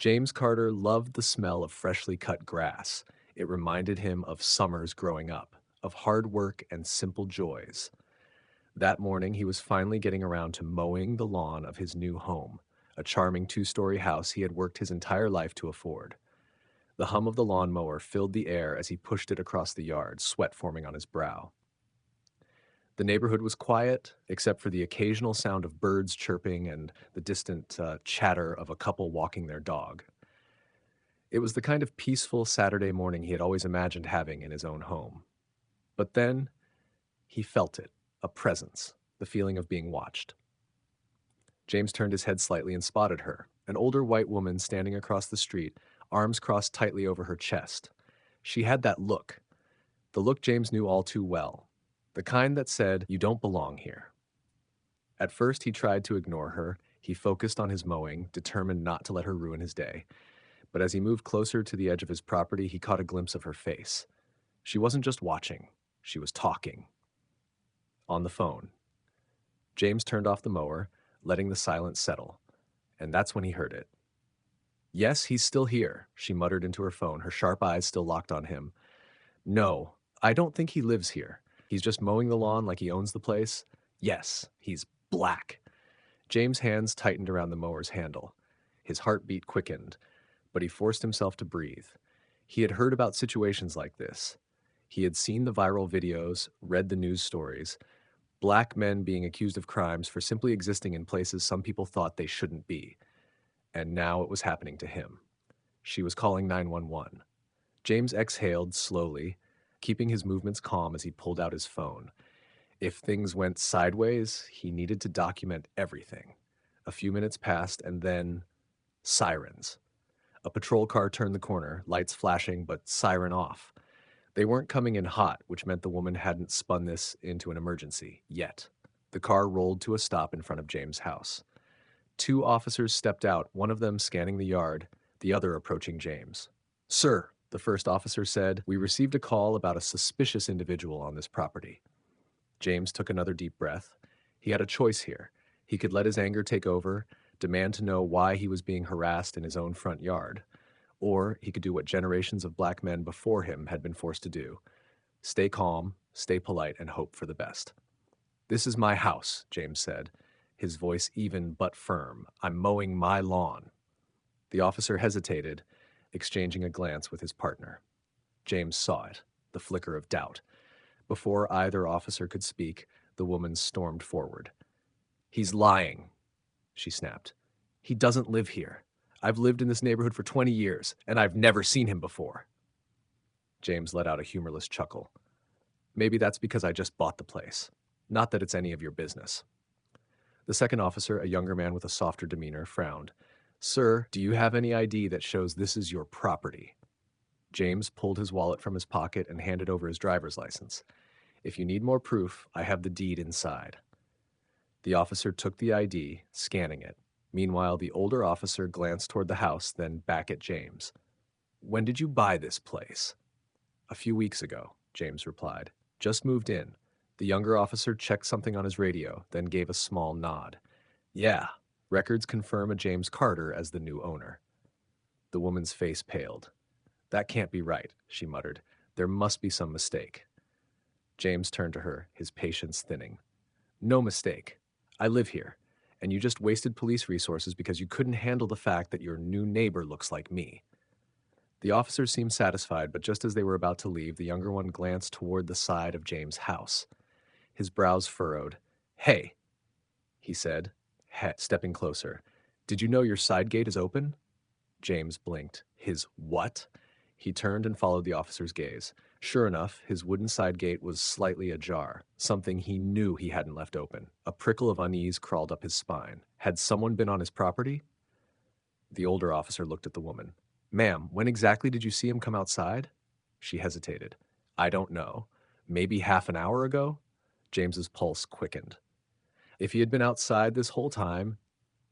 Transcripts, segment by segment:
James Carter loved the smell of freshly cut grass. It reminded him of summers growing up, of hard work and simple joys. That morning, he was finally getting around to mowing the lawn of his new home, a charming two-story house he had worked his entire life to afford. The hum of the lawnmower filled the air as he pushed it across the yard, sweat forming on his brow. The neighborhood was quiet, except for the occasional sound of birds chirping and the distant chatter of a couple walking their dog. It was the kind of peaceful Saturday morning he had always imagined having in his own home. But then he felt it, a presence, the feeling of being watched. James turned his head slightly and spotted her, an older white woman standing across the street, arms crossed tightly over her chest. She had that look, the look James knew all too well, the kind that said, "You don't belong here." At first, he tried to ignore her. He focused on his mowing, determined not to let her ruin his day. But as he moved closer to the edge of his property, he caught a glimpse of her face. She wasn't just watching, she was talking. On the phone. James turned off the mower, letting the silence settle, and that's when he heard it. "Yes, he's still here," she muttered into her phone, her sharp eyes still locked on him. "No, I don't think he lives here. He's just mowing the lawn like he owns the place. Yes, he's black." James' hands tightened around the mower's handle. His heartbeat quickened, but he forced himself to breathe. He had heard about situations like this. He had seen the viral videos, read the news stories, black men being accused of crimes for simply existing in places some people thought they shouldn't be. And now it was happening to him. She was calling 911. James exhaled slowly, keeping his movements calm as he pulled out his phone. If things went sideways, he needed to document everything. A few minutes passed, and then sirens. A patrol car turned the corner, lights flashing, but siren off. They weren't coming in hot, which meant the woman hadn't spun this into an emergency yet. The car rolled to a stop in front of James' house. Two officers stepped out, one of them scanning the yard, the other approaching James. "Sir," the first officer said, "we received a call about a suspicious individual on this property." James took another deep breath. He had a choice here. He could let his anger take over, demand to know why he was being harassed in his own front yard. Or he could do what generations of black men before him had been forced to do: stay calm, stay polite, and hope for the best. "This is my house," James said, his voice even but firm. "I'm mowing my lawn." The officer hesitated, exchanging a glance with his partner. James saw it, the flicker of doubt. Before either officer could speak, the woman stormed forward. "He's lying," she snapped. "He doesn't live here. I've lived in this neighborhood for 20 years, and I've never seen him before." James let out a humorless chuckle. "Maybe that's because I just bought the place. Not that it's any of your business." The second officer, a younger man with a softer demeanor, frowned. "Sir, do you have any ID that shows this is your property?" James pulled his wallet from his pocket and handed over his driver's license. "If you need more proof, I have the deed inside." The officer took the ID, scanning it. Meanwhile, the older officer glanced toward the house, then back at James. "When did you buy this place?" "A few weeks ago," James replied. "Just moved in." The younger officer checked something on his radio, then gave a small nod. "Yeah, records confirm a James Carter as the new owner." The woman's face paled. "That can't be right," she muttered. "There must be some mistake." James turned to her, his patience thinning. "No mistake. I live here, and you just wasted police resources because you couldn't handle the fact that your new neighbor looks like me." The officers seemed satisfied, but just as they were about to leave, the younger one glanced toward the side of James' house. His brows furrowed. "Hey," he said, stepping closer. "Did you know your side gate is open?" James blinked. His what? He turned and followed the officer's gaze. Sure enough, his wooden side gate was slightly ajar, something he knew he hadn't left open. A prickle of unease crawled up his spine. Had someone been on his property? The older officer looked at the woman. "Ma'am, when exactly did you see him come outside?" She hesitated. "I don't know. Maybe half an hour ago?" James's pulse quickened. If he had been outside this whole time,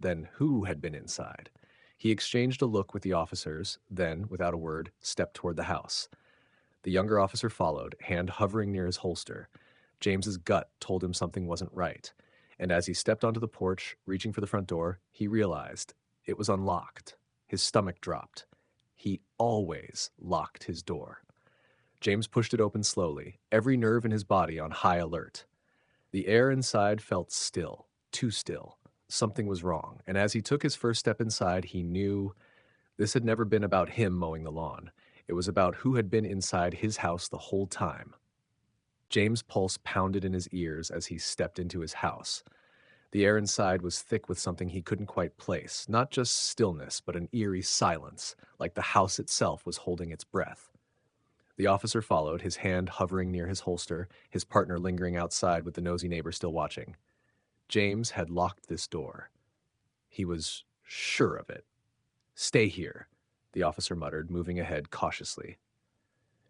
then who had been inside? He exchanged a look with the officers, then, without a word, stepped toward the house. The younger officer followed, hand hovering near his holster. James's gut told him something wasn't right, and as he stepped onto the porch, reaching for the front door, he realized it was unlocked. His stomach dropped. He always locked his door. James pushed it open slowly, every nerve in his body on high alert. The air inside felt still, too still. Something was wrong, and as he took his first step inside, he knew this had never been about him mowing the lawn. It was about who had been inside his house the whole time. James' pulse pounded in his ears as he stepped into his house. The air inside was thick with something he couldn't quite place, not just stillness, but an eerie silence, like the house itself was holding its breath. The officer followed, his hand hovering near his holster, his partner lingering outside with the nosy neighbor still watching. James had locked this door. He was sure of it. "Stay here," the officer muttered, moving ahead cautiously.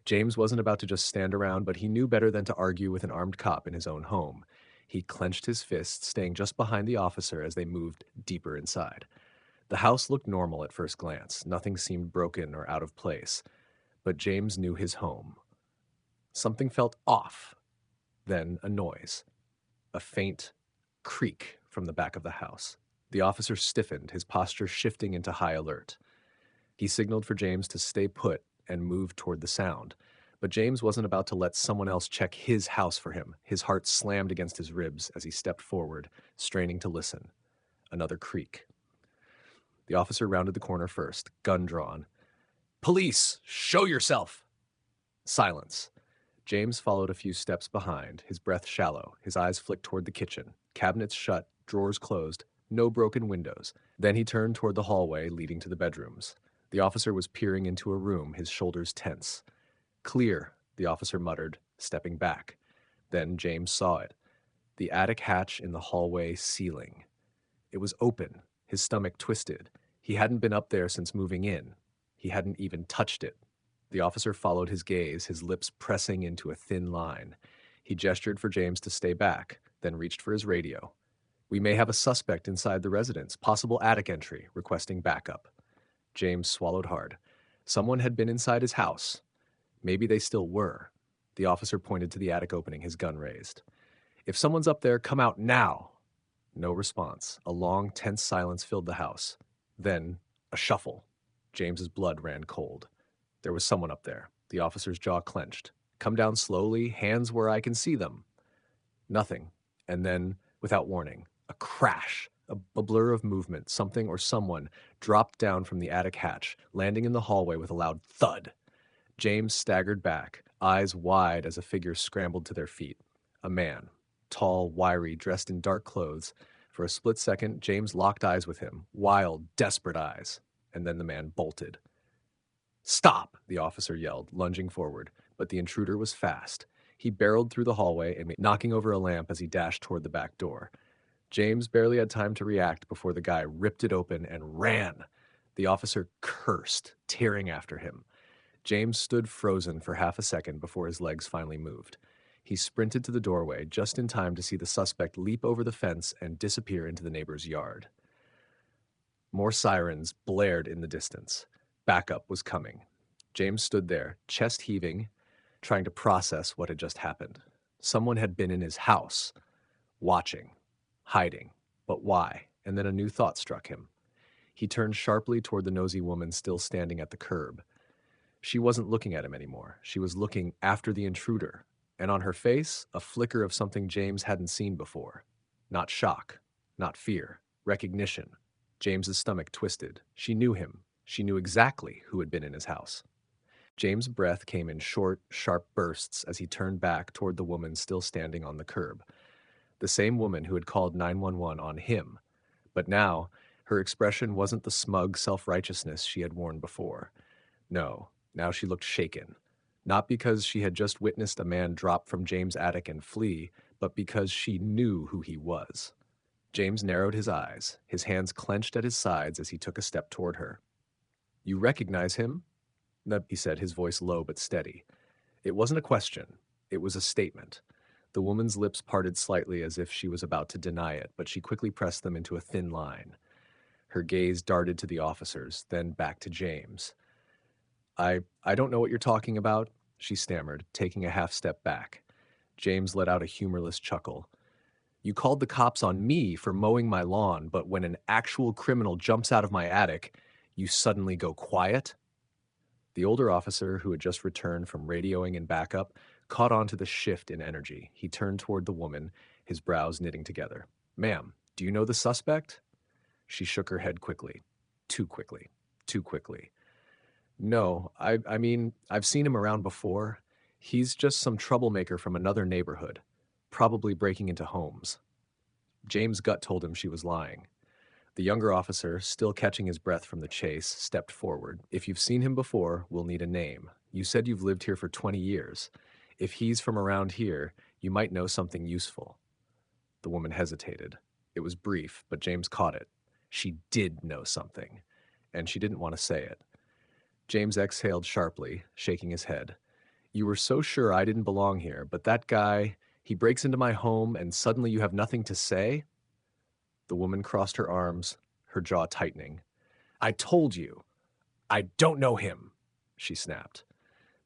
James wasn't about to just stand around, but he knew better than to argue with an armed cop in his own home. He clenched his fists, staying just behind the officer as they moved deeper inside. The house looked normal at first glance. Nothing seemed broken or out of place. But James knew his home. Something felt off. Then a noise. A faint creak from the back of the house. The officer stiffened, his posture shifting into high alert. He signaled for James to stay put and move toward the sound. But James wasn't about to let someone else check his house for him. His heart slammed against his ribs as he stepped forward, straining to listen. Another creak. The officer rounded the corner first, gun drawn. "Police! Show yourself!" Silence. James followed a few steps behind, his breath shallow, his eyes flicked toward the kitchen. Cabinets shut, drawers closed, no broken windows. Then he turned toward the hallway leading to the bedrooms. The officer was peering into a room, his shoulders tense. "Clear," the officer muttered, stepping back. Then James saw it. The attic hatch in the hallway ceiling. It was open, his stomach twisted. He hadn't been up there since moving in. He hadn't even touched it. The officer followed his gaze, his lips pressing into a thin line. He gestured for James to stay back, then reached for his radio. "We may have a suspect inside the residence, possible attic entry, requesting backup." James swallowed hard. Someone had been inside his house. Maybe they still were. The officer pointed to the attic opening, his gun raised. "If someone's up there, come out now." No response. A long, tense silence filled the house. Then, a shuffle. James's blood ran cold. There was someone up there. The officer's jaw clenched. "Come down slowly, hands where I can see them." Nothing. And then, without warning, a crash, a blur of movement. Something or someone dropped down from the attic hatch, landing in the hallway with a loud thud. James staggered back, eyes wide as a figure scrambled to their feet. A man, tall, wiry, dressed in dark clothes. For a split second, James locked eyes with him, wild, desperate eyes. And then the man bolted. "Stop!" the officer yelled, lunging forward, but the intruder was fast. He barreled through the hallway and knocking over a lamp as he dashed toward the back door. James barely had time to react before the guy ripped it open and ran. The officer cursed, tearing after him. James stood frozen for half a second before his legs finally moved. He sprinted to the doorway just in time to see the suspect leap over the fence and disappear into the neighbor's yard. More sirens blared in the distance. Backup was coming. James stood there, chest heaving, trying to process what had just happened. Someone had been in his house, watching, hiding. But why? And then a new thought struck him. He turned sharply toward the nosy woman still standing at the curb. She wasn't looking at him anymore. She was looking after the intruder. And on her face, a flicker of something James hadn't seen before. Not shock, not fear, recognition. James's stomach twisted. She knew him. She knew exactly who had been in his house. James' breath came in short, sharp bursts as he turned back toward the woman still standing on the curb. The same woman who had called 911 on him. But now, her expression wasn't the smug self-righteousness she had worn before. No, now she looked shaken. Not because she had just witnessed a man drop from James' attic and flee, but because she knew who he was. James narrowed his eyes, his hands clenched at his sides as he took a step toward her. "You recognize him?" He said, his voice low but steady. It wasn't a question. It was a statement. The woman's lips parted slightly as if she was about to deny it, but she quickly pressed them into a thin line. Her gaze darted to the officers, then back to James. I don't know what you're talking about," she stammered, taking a half step back. James let out a humorless chuckle. "You called the cops on me for mowing my lawn, but when an actual criminal jumps out of my attic, You suddenly go quiet? The older officer, who had just returned from radioing in backup, caught on to the shift in energy. He turned toward the woman, his brows knitting together. Ma'am, do you know the suspect? She shook her head quickly. Too quickly. Too quickly. No, I mean, I've seen him around before. He's just some troublemaker from another neighborhood, probably breaking into homes. James' gut told him she was lying. The younger officer, still catching his breath from the chase, stepped forward. If you've seen him before, we'll need a name. You said you've lived here for 20 years. If he's from around here, you might know something useful. The woman hesitated. It was brief, but James caught it. She did know something, and she didn't want to say it. James exhaled sharply, shaking his head. You were so sure I didn't belong here, but that guy, he breaks into my home and suddenly you have nothing to say? The woman crossed her arms, her jaw tightening. I told you. I don't know him, she snapped.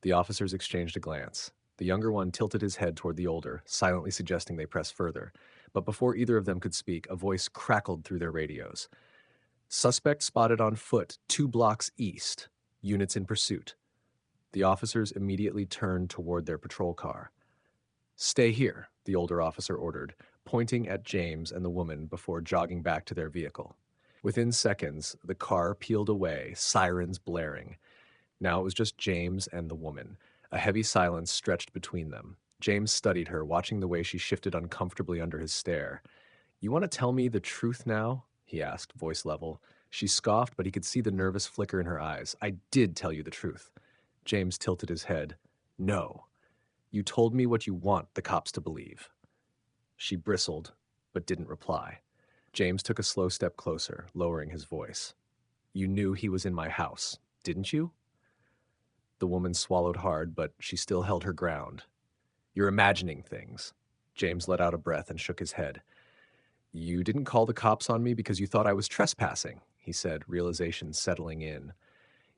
The officers exchanged a glance. The younger one tilted his head toward the older, silently suggesting they press further. But before either of them could speak, a voice crackled through their radios. Suspect spotted on foot 2 blocks east. Units in pursuit. The officers immediately turned toward their patrol car. Stay here, the older officer ordered, pointing at James and the woman before jogging back to their vehicle. Within seconds, the car peeled away, sirens blaring. Now it was just James and the woman. A heavy silence stretched between them. James studied her, watching the way she shifted uncomfortably under his stare. You want to tell me the truth now? He asked, voice level. She scoffed, but he could see the nervous flicker in her eyes. I did tell you the truth. James tilted his head. No. You told me what you want the cops to believe. She bristled, but didn't reply. James took a slow step closer, lowering his voice. You knew he was in my house, didn't you? The woman swallowed hard, but she still held her ground. You're imagining things. James let out a breath and shook his head. You didn't call the cops on me because you thought I was trespassing, he said, realization settling in.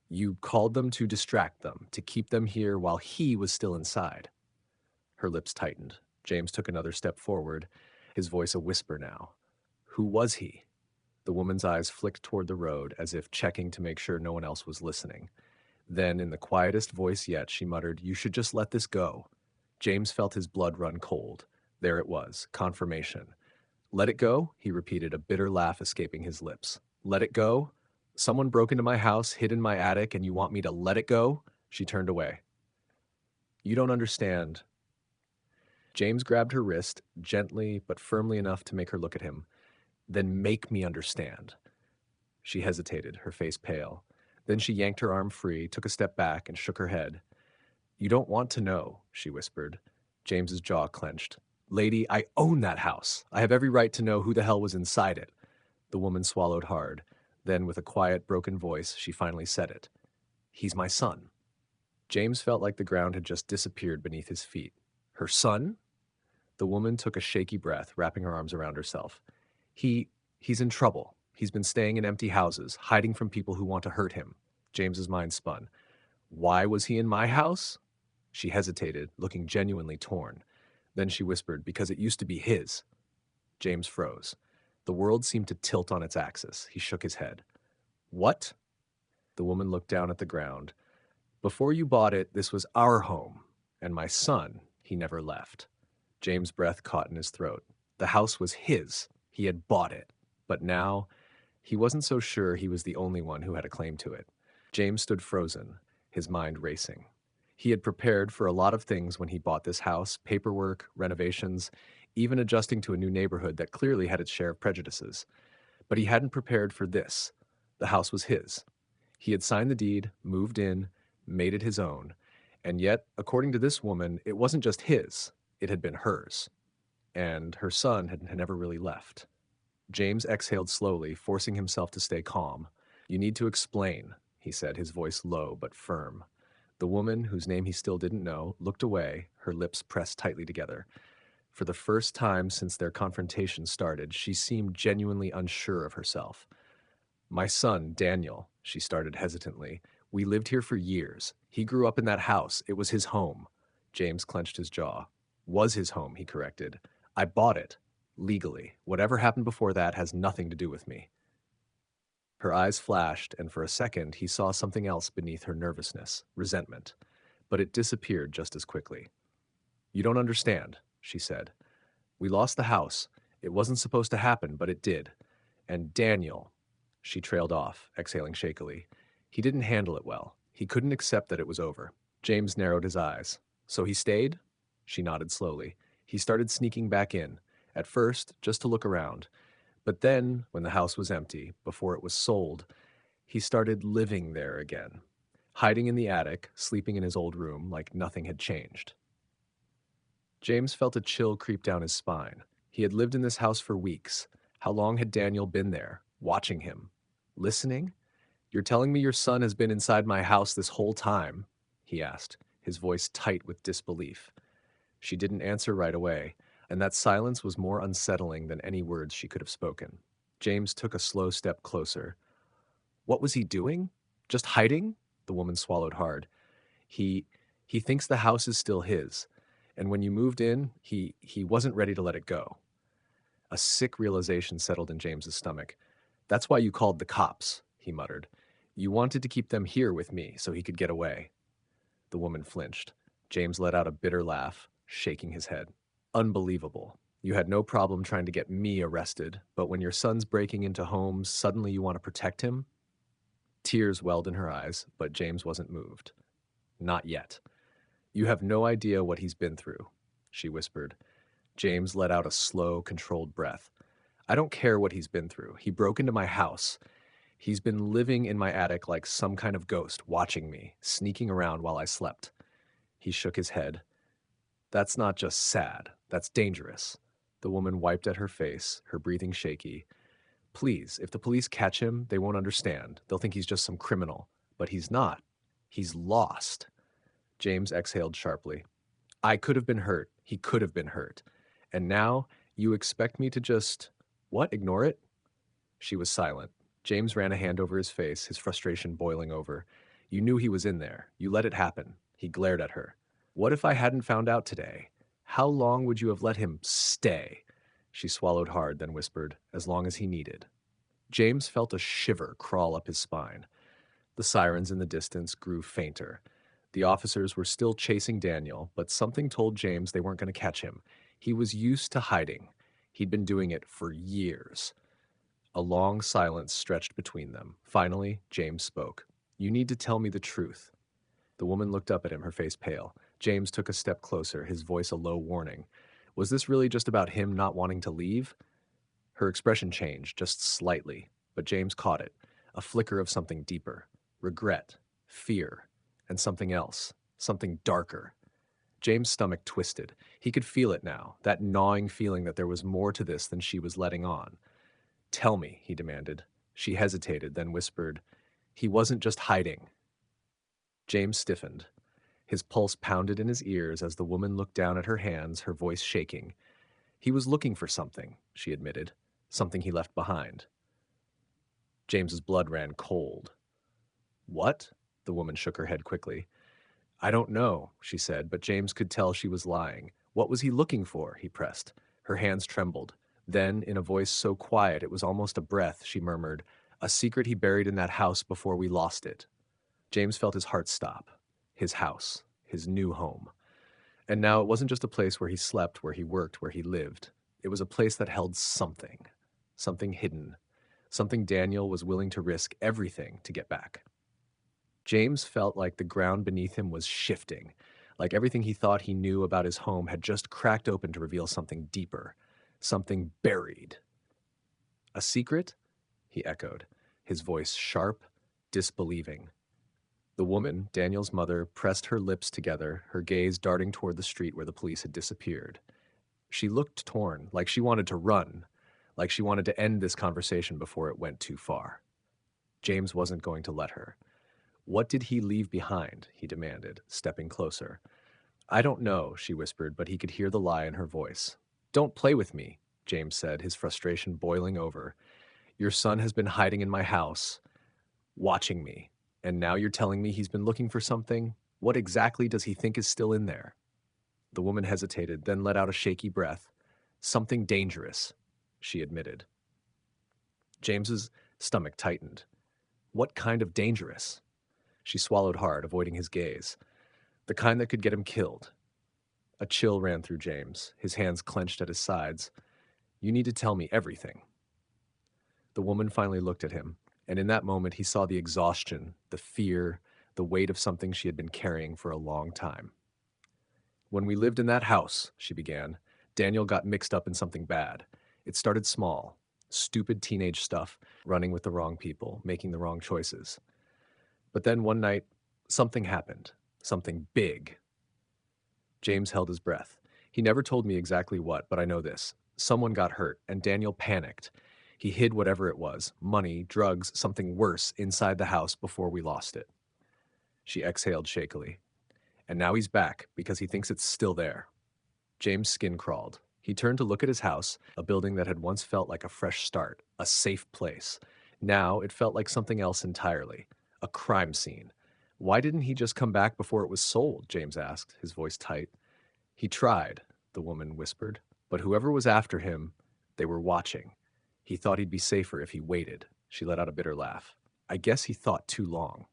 You called them to distract them, to keep them here while he was still inside. Her lips tightened. James took another step forward, his voice a whisper now. Who was he? The woman's eyes flicked toward the road, as if checking to make sure no one else was listening. Then, in the quietest voice yet, she muttered, You should just let this go. James felt his blood run cold. There it was, confirmation. Let it go? He repeated, a bitter laugh escaping his lips. Let it go? Someone broke into my house, hid in my attic, and you want me to let it go? She turned away. You don't understand. James grabbed her wrist, gently but firmly enough to make her look at him. Then make me understand. She hesitated, her face pale. Then she yanked her arm free, took a step back, and shook her head. You don't want to know, she whispered. James's jaw clenched. Lady, I own that house. I have every right to know who the hell was inside it. The woman swallowed hard. Then, with a quiet, broken voice, she finally said it. He's my son. James felt like the ground had just disappeared beneath his feet. Her son? The woman took a shaky breath, wrapping her arms around herself. He's in trouble. He's been staying in empty houses, hiding from people who want to hurt him. James's mind spun. Why was he in my house? She hesitated, looking genuinely torn. Then she whispered, because it used to be his. James froze. The world seemed to tilt on its axis. He shook his head. What? The woman looked down at the ground. Before you bought it, this was our home. And my son, he never left. James' breath caught in his throat. The house was his. He had bought it. But now, he wasn't so sure he was the only one who had a claim to it. James stood frozen, his mind racing. He had prepared for a lot of things when he bought this house, paperwork, renovations, even adjusting to a new neighborhood that clearly had its share of prejudices. But he hadn't prepared for this. The house was his. He had signed the deed, moved in, made it his own. And yet, according to this woman, it wasn't just his. It had been hers. And her son had never really left. James exhaled slowly, forcing himself to stay calm. You need to explain, he said, his voice low but firm. The woman, whose name he still didn't know, looked away, her lips pressed tightly together. For the first time since their confrontation started, she seemed genuinely unsure of herself. My son, Daniel, she started hesitantly. We lived here for years. He grew up in that house. It was his home. James clenched his jaw. Was his home, he corrected. I bought it. Legally. Whatever happened before that has nothing to do with me. Her eyes flashed, and for a second he saw something else beneath her nervousness, resentment. But it disappeared just as quickly. "You don't understand," she said. "We lost the house. It wasn't supposed to happen, but it did. And Daniel," she trailed off, exhaling shakily, "he didn't handle it well. He couldn't accept that it was over." James narrowed his eyes. "So he stayed?" She nodded slowly. "He started sneaking back in. At first, just to look around. But then, when the house was empty, before it was sold, he started living there again. Hiding in the attic, sleeping in his old room like nothing had changed." James felt a chill creep down his spine. He had lived in this house for weeks. How long had Daniel been there, watching him? Listening? "You're telling me your son has been inside my house this whole time?" he asked, his voice tight with disbelief. She didn't answer right away, and that silence was more unsettling than any words she could have spoken. James took a slow step closer. "What was he doing? Just hiding?" The woman swallowed hard. He he thinks the house is still his, and when you moved in, he wasn't ready to let it go." A sick realization settled in James's stomach. "That's why you called the cops," he muttered. "You wanted to keep them here with me so he could get away." The woman flinched. James let out a bitter laugh, shaking his head. "Unbelievable. You had no problem trying to get me arrested, but when your son's breaking into homes, suddenly you want to protect him?" Tears welled in her eyes, but James wasn't moved. "Not yet. You have no idea what he's been through," she whispered. James let out a slow, controlled breath. "I don't care what he's been through. He broke into my house. He's been living in my attic like some kind of ghost, watching me, sneaking around while I slept." He shook his head. "That's not just sad. That's dangerous." The woman wiped at her face, her breathing shaky. "Please, if the police catch him, they won't understand. They'll think he's just some criminal. But he's not. He's lost." James exhaled sharply. "I could have been hurt. He could have been hurt. And now you expect me to just, what, ignore it?" She was silent. James ran a hand over his face, his frustration boiling over. "You knew he was in there. You let it happen." He glared at her. "What if I hadn't found out today? How long would you have let him stay?" She swallowed hard, then whispered, "As long as he needed." James felt a shiver crawl up his spine. The sirens in the distance grew fainter. The officers were still chasing Daniel, but something told James they weren't going to catch him. He was used to hiding. He'd been doing it for years. A long silence stretched between them. Finally, James spoke. "You need to tell me the truth." The woman looked up at him, her face pale. James took a step closer, his voice a low warning. Was this really just about him not wanting to leave? Her expression changed, just slightly, but James caught it. A flicker of something deeper. Regret. Fear. And something else. Something darker. James' stomach twisted. He could feel it now, that gnawing feeling that there was more to this than she was letting on. "Tell me," he demanded. She hesitated, then whispered, "He wasn't just hiding." James stiffened. His pulse pounded in his ears as the woman looked down at her hands, her voice shaking. "He was looking for something," she admitted. "Something he left behind." James's blood ran cold. "What?" The woman shook her head quickly. "I don't know," she said, but James could tell she was lying. "What was he looking for?" he pressed. Her hands trembled. Then, in a voice so quiet it was almost a breath, she murmured, "A secret he buried in that house before we lost it." James felt his heart stop. His house. His new home. And now it wasn't just a place where he slept, where he worked, where he lived. It was a place that held something. Something hidden. Something Daniel was willing to risk everything to get back. James felt like the ground beneath him was shifting, like everything he thought he knew about his home had just cracked open to reveal something deeper, something buried. "A secret?" he echoed, his voice sharp, disbelieving. The woman, Daniel's mother, pressed her lips together, her gaze darting toward the street where the police had disappeared. She looked torn, like she wanted to run, like she wanted to end this conversation before it went too far. James wasn't going to let her. "What did he leave behind?" he demanded, stepping closer. "I don't know," she whispered, but he could hear the lie in her voice. "Don't play with me," James said, his frustration boiling over. "Your son has been hiding in my house, watching me, and now you're telling me he's been looking for something? What exactly does he think is still in there?" The woman hesitated, then let out a shaky breath. "Something dangerous," she admitted. James's stomach tightened. What kind of dangerous? She swallowed hard, avoiding his gaze. The kind that could get him killed. A chill ran through James, his hands clenched at his sides. You need to tell me everything. The woman finally looked at him, and in that moment he saw the exhaustion, the fear, the weight of something she had been carrying for a long time. When we lived in that house, she began, Daniel got mixed up in something bad. It started small, stupid teenage stuff, running with the wrong people, making the wrong choices. But then one night, something happened, something big. James held his breath. He never told me exactly what, but I know this. Someone got hurt, and Daniel panicked. He hid whatever it was, money, drugs, something worse, inside the house before we lost it. She exhaled shakily. And now he's back because he thinks it's still there. James' skin crawled. He turned to look at his house, a building that had once felt like a fresh start, a safe place. Now it felt like something else entirely, a crime scene. Why didn't he just come back before it was sold? James asked, his voice tight. He tried, the woman whispered, but whoever was after him, they were watching. He thought he'd be safer if he waited. She let out a bitter laugh. I guess he thought too long.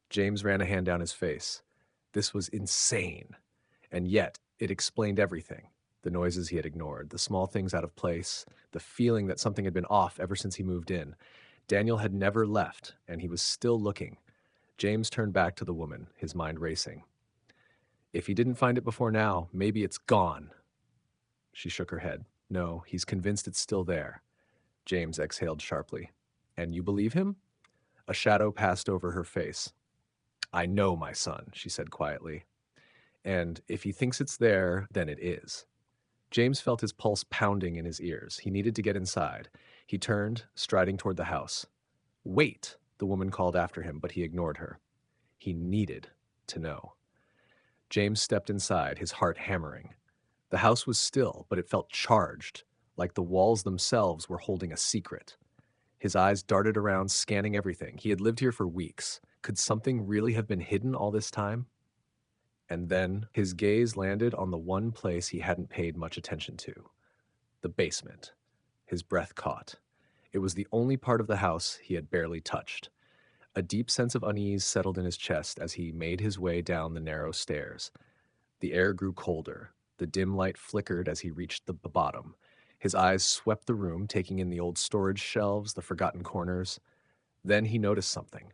James ran a hand down his face. This was insane. And yet, it explained everything. The noises he had ignored, the small things out of place, the feeling that something had been off ever since he moved in. Daniel had never left, and he was still looking. James turned back to the woman, his mind racing. If he didn't find it before now, maybe it's gone. She shook her head. No, he's convinced it's still there. James exhaled sharply. And you believe him? A shadow passed over her face. I know my son, she said quietly. And if he thinks it's there, then it is. James felt his pulse pounding in his ears. He needed to get inside. He turned, striding toward the house. Wait, the woman called after him, but he ignored her. He needed to know. James stepped inside, his heart hammering. The house was still, but it felt charged, like the walls themselves were holding a secret. His eyes darted around, scanning everything. He had lived here for weeks. Could something really have been hidden all this time? And then his gaze landed on the one place he hadn't paid much attention to, the basement. His breath caught. It was the only part of the house he had barely touched. A deep sense of unease settled in his chest as he made his way down the narrow stairs. The air grew colder. The dim light flickered as he reached the bottom. His eyes swept the room, taking in the old storage shelves, the forgotten corners. Then he noticed something.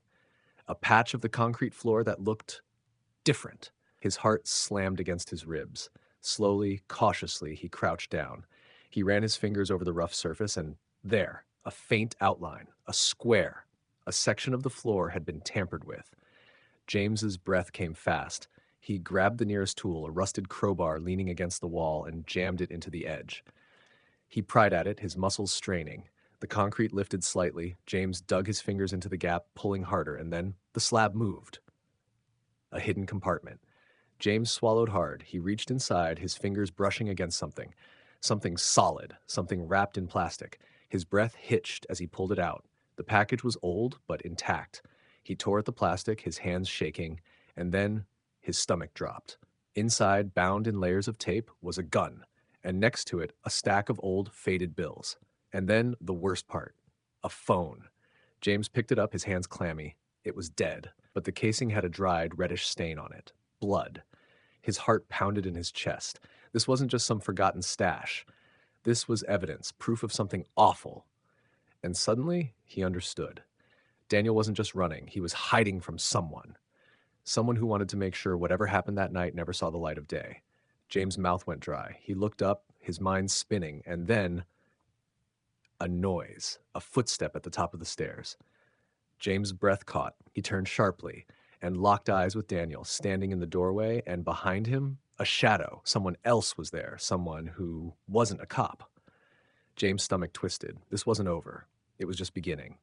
A patch of the concrete floor that looked different. His heart slammed against his ribs. Slowly, cautiously, he crouched down. He ran his fingers over the rough surface, and there, a faint outline, a square. A section of the floor had been tampered with. James's breath came fast. He grabbed the nearest tool, a rusted crowbar leaning against the wall, and jammed it into the edge. He pried at it, his muscles straining. The concrete lifted slightly. James dug his fingers into the gap, pulling harder, and then the slab moved. A hidden compartment. James swallowed hard. He reached inside, his fingers brushing against something. Something solid, something wrapped in plastic. His breath hitched as he pulled it out. The package was old, but intact. He tore at the plastic, his hands shaking, and then his stomach dropped. Inside, bound in layers of tape, was a gun, and next to it, a stack of old, faded bills. And then the worst part, a phone. James picked it up, his hands clammy. It was dead, but the casing had a dried, reddish stain on it. Blood. His heart pounded in his chest. This wasn't just some forgotten stash. This was evidence, proof of something awful. And suddenly, he understood. Daniel wasn't just running, he was hiding from someone. Someone who wanted to make sure whatever happened that night never saw the light of day. James' mouth went dry. He looked up, his mind spinning, and then a noise, a footstep at the top of the stairs. James' breath caught. He turned sharply and locked eyes with Daniel, standing in the doorway, and behind him, a shadow. Someone else was there, someone who wasn't a cop. James' stomach twisted. This wasn't over. It was just beginning.